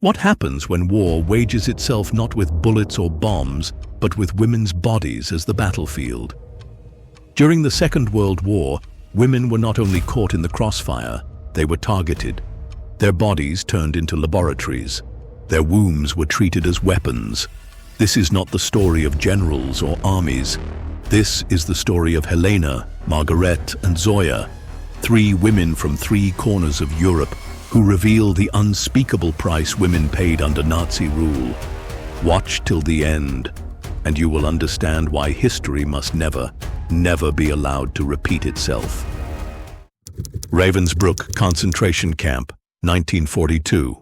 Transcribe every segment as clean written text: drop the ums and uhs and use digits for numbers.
What happens when war wages itself not with bullets or bombs, but with women's bodies as the battlefield? During the Second World War, women were not only caught in the crossfire, they were targeted. Their bodies turned into laboratories. Their wombs were treated as weapons. This is not the story of generals or armies. This is the story of Helena, Margarethe, and Zoya, 3 women from 3 corners of Europe who reveal the unspeakable price women paid under Nazi rule. Watch till the end, and you will understand why history must never be allowed to repeat itself. Ravensbrück concentration camp, 1942.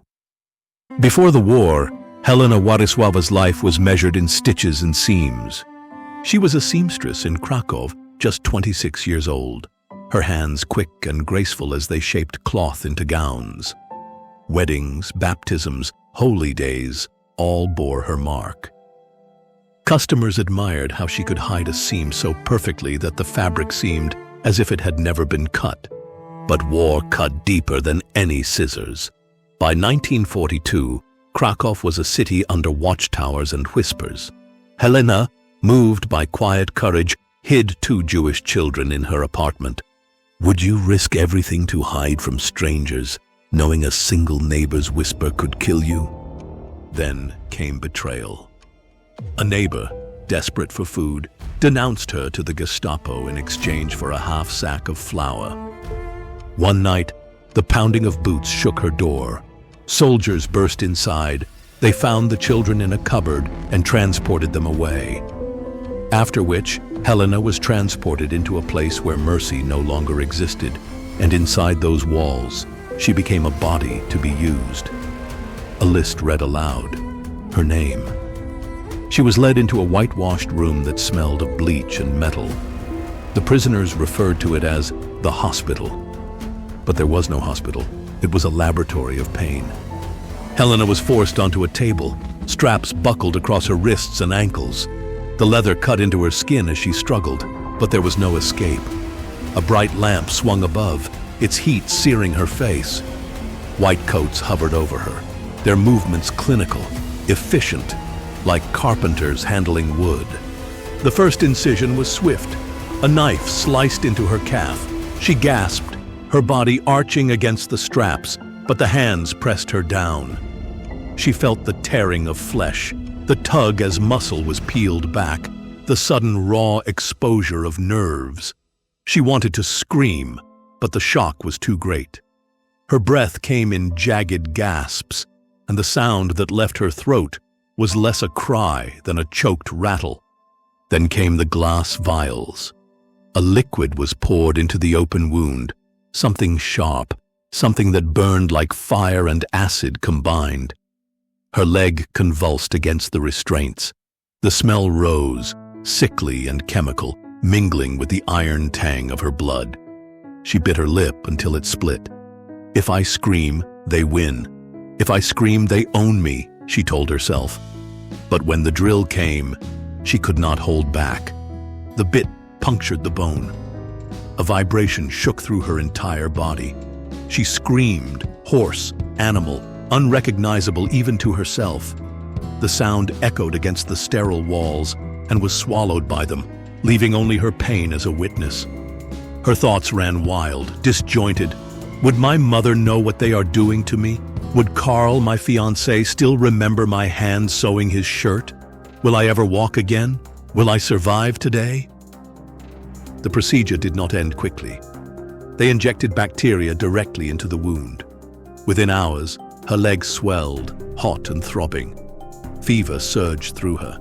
Before the war, Helena Władysława's life was measured in stitches and seams. She was a seamstress in Krakow, just 26 years old, her hands quick and graceful as they shaped cloth into gowns. Weddings, baptisms, holy days, all bore her mark. Customers admired how she could hide a seam so perfectly that the fabric seemed as if it had never been cut. But war cut deeper than any scissors. By 1942, Krakow was a city under watchtowers and whispers. Helena, moved by quiet courage, hid 2 Jewish children in her apartment. Would you risk everything to hide from strangers, knowing a single neighbor's whisper could kill you? Then came betrayal. A neighbor, desperate for food, denounced her to the Gestapo in exchange for a half sack of flour. One night, the pounding of boots shook her door. Soldiers burst inside. They found the children in a cupboard and transported them away. After which, Helena was transported into a place where mercy no longer existed, and inside those walls, she became a body to be used. A list read aloud, her name. She was led into a whitewashed room that smelled of bleach and metal. The prisoners referred to it as the hospital. But there was no hospital. It was a laboratory of pain. Helena was forced onto a table, straps buckled across her wrists and ankles. The leather cut into her skin as she struggled, but there was no escape. A bright lamp swung above, its heat searing her face. White coats hovered over her, their movements clinical, efficient, like carpenters handling wood. The first incision was swift. A knife sliced into her calf. She gasped, her body arching against the straps, but the hands pressed her down. She felt the tearing of flesh, the tug as muscle was peeled back, the sudden raw exposure of nerves. She wanted to scream, but the shock was too great. Her breath came in jagged gasps, and the sound that left her throat was less a cry than a choked rattle. Then came the glass vials. A liquid was poured into the open wound, something sharp, something that burned like fire and acid combined. Her leg convulsed against the restraints. The smell rose, sickly and chemical, mingling with the iron tang of her blood. She bit her lip until it split. If I scream, they win. If I scream, they own me, she told herself. But when the drill came, she could not hold back. The bit punctured the bone. A vibration shook through her entire body. She screamed, hoarse, animal, unrecognizable even to herself. The sound echoed against the sterile walls and was swallowed by them, leaving only her pain as a witness. Her thoughts ran wild, disjointed. Would my mother know what they are doing to me? Would Carl, my fiancé, still remember my hand sewing his shirt? Will I ever walk again? Will I survive today? The procedure did not end quickly. They injected bacteria directly into the wound. Within hours, her legs swelled, hot and throbbing. Fever surged through her.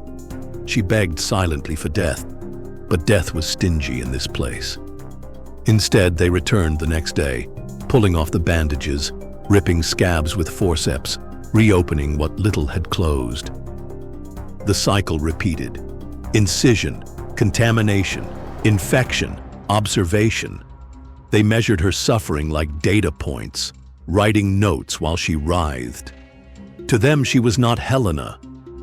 She begged silently for death, but death was stingy in this place. Instead, they returned the next day, pulling off the bandages, ripping scabs with forceps, reopening what little had closed. The cycle repeated. Incision, contamination, infection, observation. They measured her suffering like data points, writing notes while she writhed. To them, she was not Helena,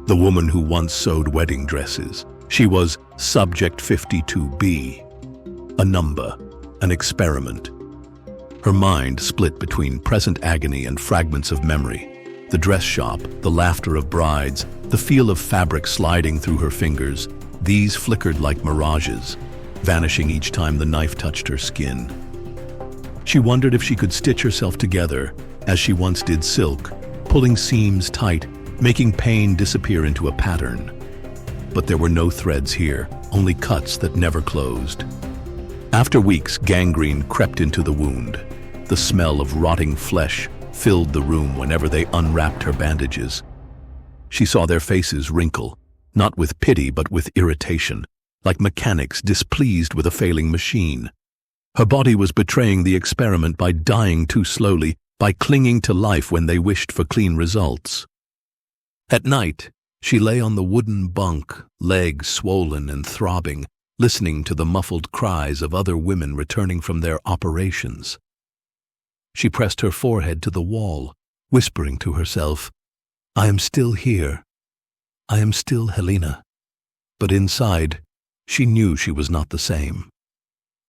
the woman who once sewed wedding dresses. She was Subject 52B, a number, an experiment. Her mind split between present agony and fragments of memory. The dress shop, the laughter of brides, the feel of fabric sliding through her fingers, these flickered like mirages, vanishing each time the knife touched her skin. She wondered if she could stitch herself together, as she once did silk, pulling seams tight, making pain disappear into a pattern. But there were no threads here, only cuts that never closed. After weeks, gangrene crept into the wound. The smell of rotting flesh filled the room whenever they unwrapped her bandages. She saw their faces wrinkle, not with pity but with irritation, like mechanics displeased with a failing machine. Her body was betraying the experiment by dying too slowly, by clinging to life when they wished for clean results. At night, she lay on the wooden bunk, legs swollen and throbbing, listening to the muffled cries of other women returning from their operations. She pressed her forehead to the wall, whispering to herself, "I am still here. I am still Helena." But inside, she knew she was not the same.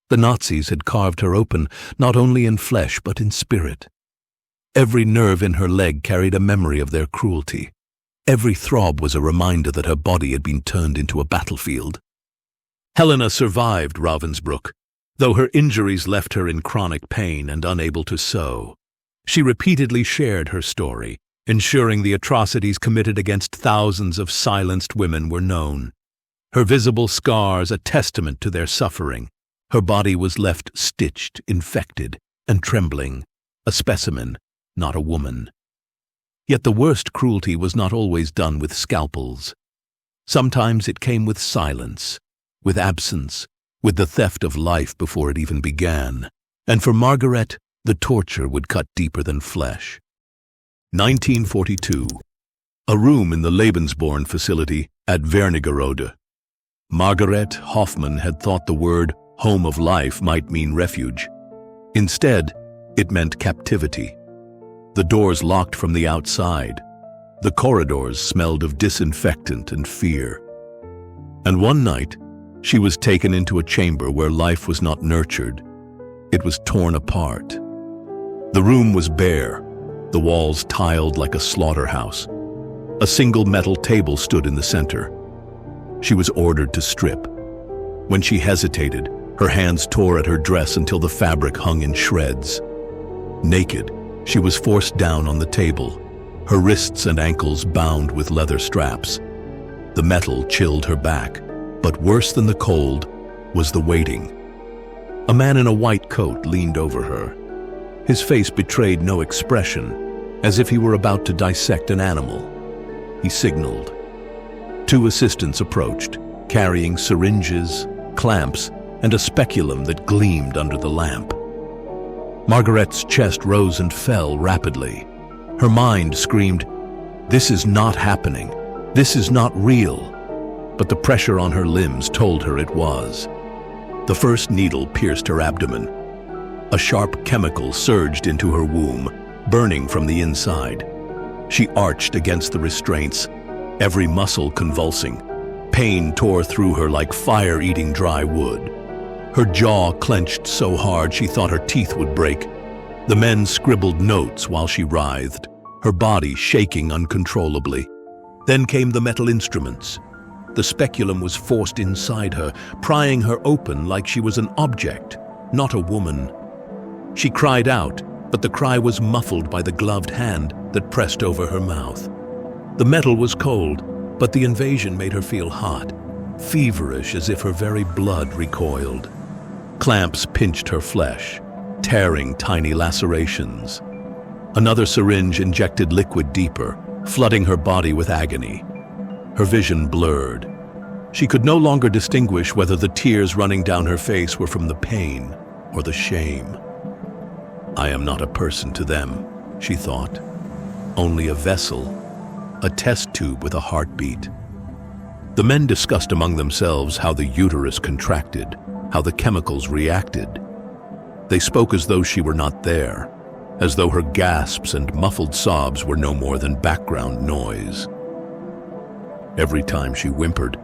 The Nazis had carved her open, not only in flesh but in spirit. Every nerve in her leg carried a memory of their cruelty. Every throb was a reminder that her body had been turned into a battlefield. Helena survived Ravensbrück, though her injuries left her in chronic pain and unable to sew. She repeatedly shared her story, ensuring the atrocities committed against thousands of silenced women were known. Her visible scars a testament to their suffering. Her body was left stitched, infected, and trembling, a specimen, not a woman. Yet the worst cruelty was not always done with scalpels. Sometimes it came with silence, with absence, with the theft of life before it even began. And for Margarethe, the torture would cut deeper than flesh. 1942. A room in the Lebensborn facility at Wernigerode. Margarethe Hoffmann had thought the word home of life might mean refuge. Instead, it meant captivity. The doors locked from the outside. The corridors smelled of disinfectant and fear. And one night, she was taken into a chamber where life was not nurtured. It was torn apart. The room was bare, the walls tiled like a slaughterhouse. A single metal table stood in the center. She was ordered to strip. When she hesitated, her hands tore at her dress until the fabric hung in shreds. Naked, she was forced down on the table, her wrists and ankles bound with leather straps. The metal chilled her back, but worse than the cold was the waiting. A man in a white coat leaned over her. His face betrayed no expression, as if he were about to dissect an animal. He signaled. Two assistants approached, carrying syringes, clamps, and a speculum that gleamed under the lamp. Margarethe's chest rose and fell rapidly. Her mind screamed, "This is not happening. This is not real." But the pressure on her limbs told her it was. The first needle pierced her abdomen. A sharp chemical surged into her womb, burning from the inside. She arched against the restraints, every muscle convulsing. Pain tore through her like fire eating dry wood. Her jaw clenched so hard she thought her teeth would break. The men scribbled notes while she writhed, her body shaking uncontrollably. Then came the metal instruments. The speculum was forced inside her, prying her open like she was an object, not a woman. She cried out, but the cry was muffled by the gloved hand that pressed over her mouth. The metal was cold, but the invasion made her feel hot, feverish as if her very blood recoiled. Clamps pinched her flesh, tearing tiny lacerations. Another syringe injected liquid deeper, flooding her body with agony. Her vision blurred. She could no longer distinguish whether the tears running down her face were from the pain or the shame. "I am not a person to them," she thought. "Only a vessel, a test tube with a heartbeat." The men discussed among themselves how the uterus contracted, how the chemicals reacted. They spoke as though she were not there, as though her gasps and muffled sobs were no more than background noise. Every time she whimpered,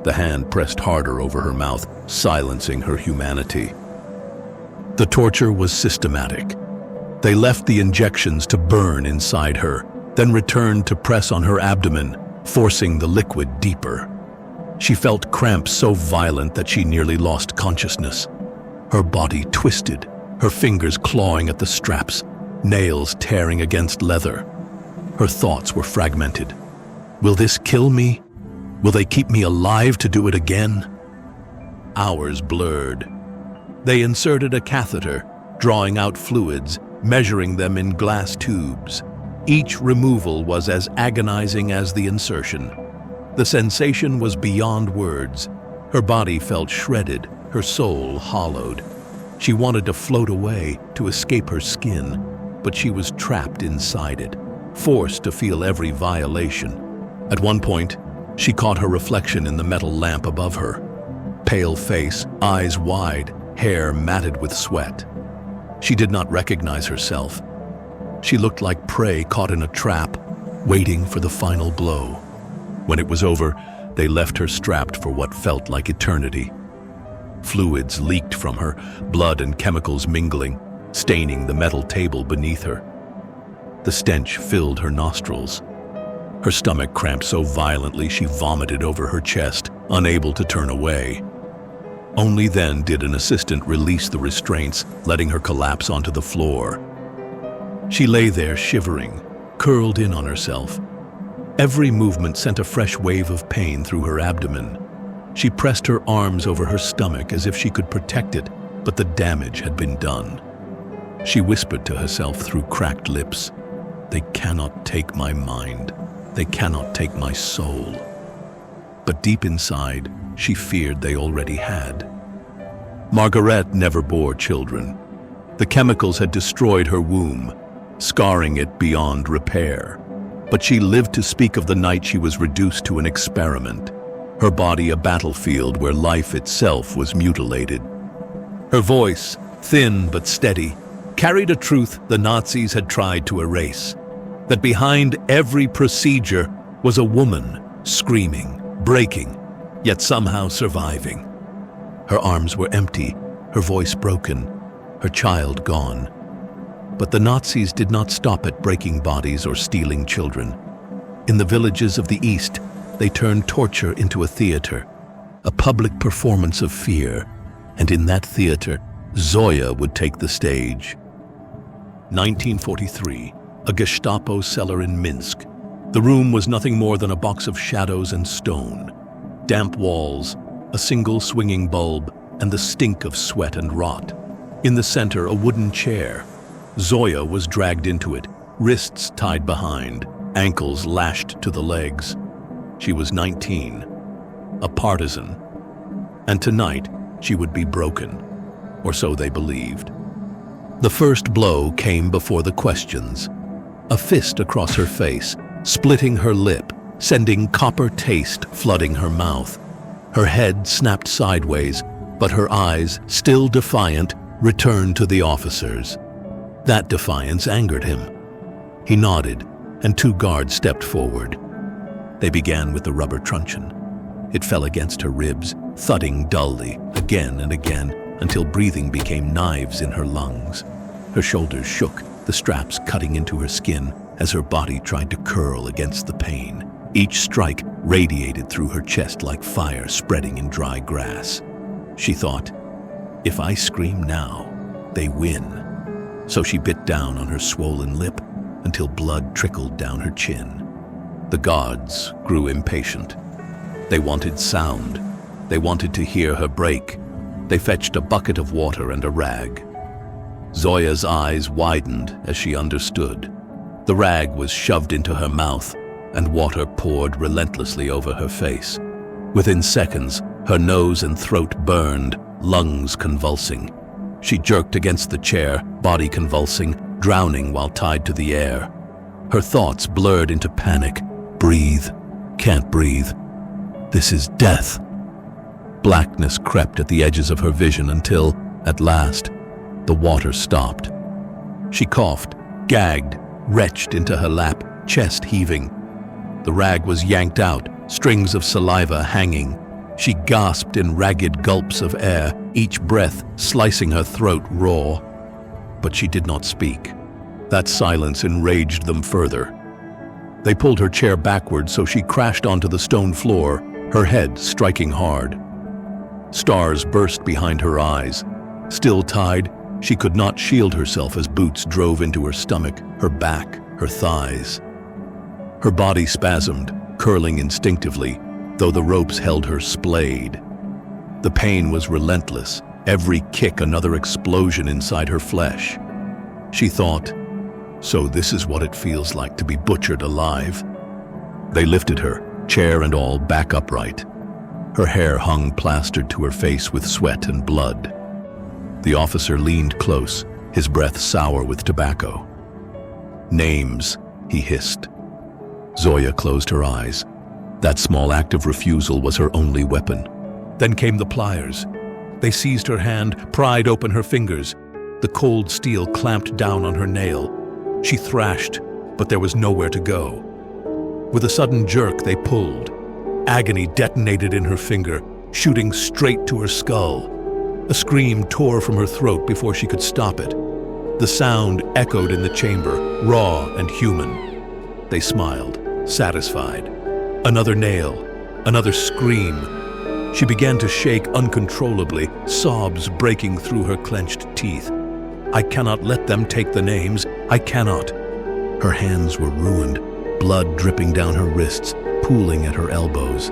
the hand pressed harder over her mouth, silencing her humanity. The torture was systematic. They left the injections to burn inside her, then returned to press on her abdomen, forcing the liquid deeper. She felt cramps so violent that she nearly lost consciousness. Her body twisted, her fingers clawing at the straps, nails tearing against leather. Her thoughts were fragmented. Will this kill me? Will they keep me alive to do it again? Hours blurred. They inserted a catheter, drawing out fluids, measuring them in glass tubes. Each removal was as agonizing as the insertion. The sensation was beyond words. Her body felt shredded, her soul hollowed. She wanted to float away, to escape her skin, but she was trapped inside it, forced to feel every violation. At one point, she caught her reflection in the metal lamp above her. Pale face, eyes wide, hair matted with sweat. She did not recognize herself. She looked like prey caught in a trap, waiting for the final blow. When it was over, they left her strapped for what felt like eternity. Fluids leaked from her, blood and chemicals mingling, staining the metal table beneath her. The stench filled her nostrils. Her stomach cramped so violently she vomited over her chest, unable to turn away. Only then did an assistant release the restraints, letting her collapse onto the floor. She lay there shivering, curled in on herself. Every movement sent a fresh wave of pain through her abdomen. She pressed her arms over her stomach as if she could protect it, but the damage had been done. She whispered to herself through cracked lips, "They cannot take my mind. They cannot take my soul." But deep inside, she feared they already had. Margarethe never bore children. The chemicals had destroyed her womb, scarring it beyond repair. But she lived to speak of the night she was reduced to an experiment, her body a battlefield where life itself was mutilated. Her voice, thin but steady, carried a truth the Nazis had tried to erase, that behind every procedure was a woman screaming, breaking, yet somehow surviving. Her arms were empty, her voice broken, her child gone. But the Nazis did not stop at breaking bodies or stealing children. In the villages of the East, they turned torture into a theater, a public performance of fear, and in that theater, Zoya would take the stage. 1943, a Gestapo cellar in Minsk. The room was nothing more than a box of shadows and stone. Damp walls, a single swinging bulb, and the stink of sweat and rot. In the center, a wooden chair. Zoya was dragged into it, wrists tied behind, ankles lashed to the legs. She was 19, a partisan. And tonight, she would be broken, or so they believed. The first blow came before the questions. A fist across her face, splitting her lip, sending copper taste flooding her mouth. Her head snapped sideways, but her eyes, still defiant, returned to the officers. That defiance angered him. He nodded, and two guards stepped forward. They began with the rubber truncheon. It fell against her ribs, thudding dully, again and again, until breathing became knives in her lungs. Her shoulders shook, the straps cutting into her skin as her body tried to curl against the pain. Each strike radiated through her chest like fire spreading in dry grass. She thought, if I scream now, they win. So she bit down on her swollen lip until blood trickled down her chin. The guards grew impatient. They wanted sound. They wanted to hear her break. They fetched a bucket of water and a rag. Zoya's eyes widened as she understood. The rag was shoved into her mouth, and water poured relentlessly over her face. Within seconds, her nose and throat burned, lungs convulsing. She jerked against the chair, body convulsing, drowning while tied to the air. Her thoughts blurred into panic. Breathe. Can't breathe. This is death. Blackness crept at the edges of her vision until, at last, the water stopped. She coughed, gagged, retched into her lap, chest heaving. The rag was yanked out, strings of saliva hanging. She gasped in ragged gulps of air, each breath slicing her throat raw. But she did not speak. That silence enraged them further. They pulled her chair backward so she crashed onto the stone floor, her head striking hard. Stars burst behind her eyes. Still tied, she could not shield herself as boots drove into her stomach, her back, her thighs. Her body spasmed, curling instinctively, though the ropes held her splayed. The pain was relentless, every kick another explosion inside her flesh. She thought, so this is what it feels like to be butchered alive. They lifted her, chair and all, back upright. Her hair hung plastered to her face with sweat and blood. The officer leaned close, his breath sour with tobacco. "Names," he hissed. Zoya closed her eyes. That small act of refusal was her only weapon. Then came the pliers. They seized her hand, pried open her fingers. The cold steel clamped down on her nail. She thrashed, but there was nowhere to go. With a sudden jerk, they pulled. Agony detonated in her finger, shooting straight to her skull. A scream tore from her throat before she could stop it. The sound echoed in the chamber, raw and human. They smiled, satisfied. Another nail, another scream. She began to shake uncontrollably, sobs breaking through her clenched teeth. "I cannot let them take the names. I cannot." Her hands were ruined, blood dripping down her wrists, pooling at her elbows.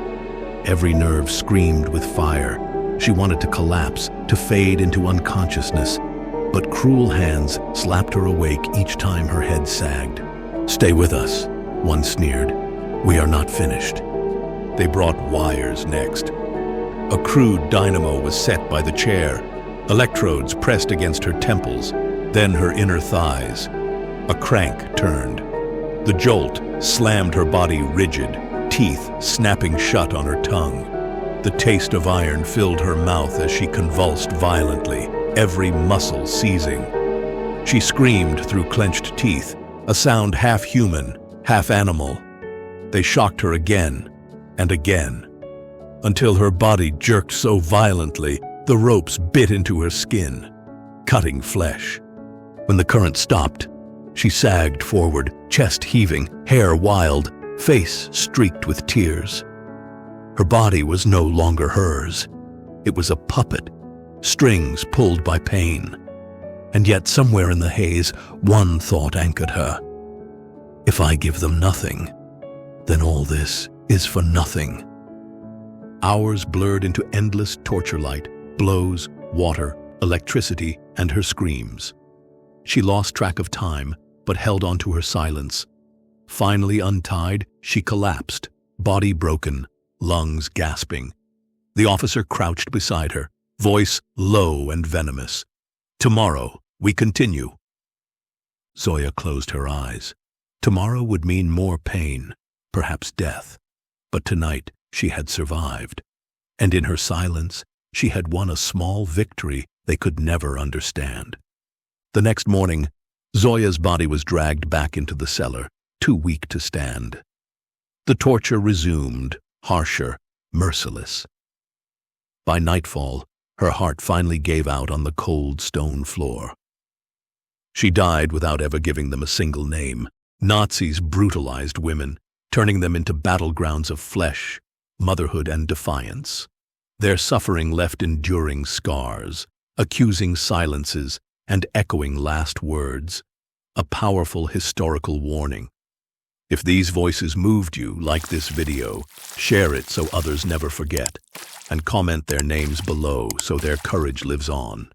Every nerve screamed with fire. She wanted to collapse, to fade into unconsciousness, but cruel hands slapped her awake each time her head sagged. "Stay with us," one sneered. "We are not finished." They brought wires next. A crude dynamo was set by the chair. Electrodes pressed against her temples, then her inner thighs. A crank turned. The jolt slammed her body rigid, teeth snapping shut on her tongue. The taste of iron filled her mouth as she convulsed violently, every muscle seizing. She screamed through clenched teeth, a sound half human, half animal. They shocked her again and again, until her body jerked so violently the ropes bit into her skin, cutting flesh. When the current stopped, she sagged forward, chest heaving, hair wild, face streaked with tears. Her body was no longer hers. It was a puppet, strings pulled by pain. And yet somewhere in the haze, one thought anchored her. If I give them nothing, then all this is for nothing. Hours blurred into endless torture light, blows, water, electricity, and her screams. She lost track of time, but held on to her silence. Finally untied, she collapsed, body broken, lungs gasping. The officer crouched beside her, voice low and venomous. "Tomorrow, we continue." Zoya closed her eyes. Tomorrow would mean more pain, perhaps death. But tonight, she had survived. And in her silence, she had won a small victory they could never understand. The next morning, Zoya's body was dragged back into the cellar, too weak to stand. The torture resumed, harsher, merciless. By nightfall, her heart finally gave out on the cold stone floor. She died without ever giving them a single name. Nazis brutalized women, turning them into battlegrounds of flesh, motherhood, and defiance. Their suffering left enduring scars, accusing silences, and echoing last words, a powerful historical warning. If these voices moved you, like this video, share it so others never forget, and comment their names below so their courage lives on.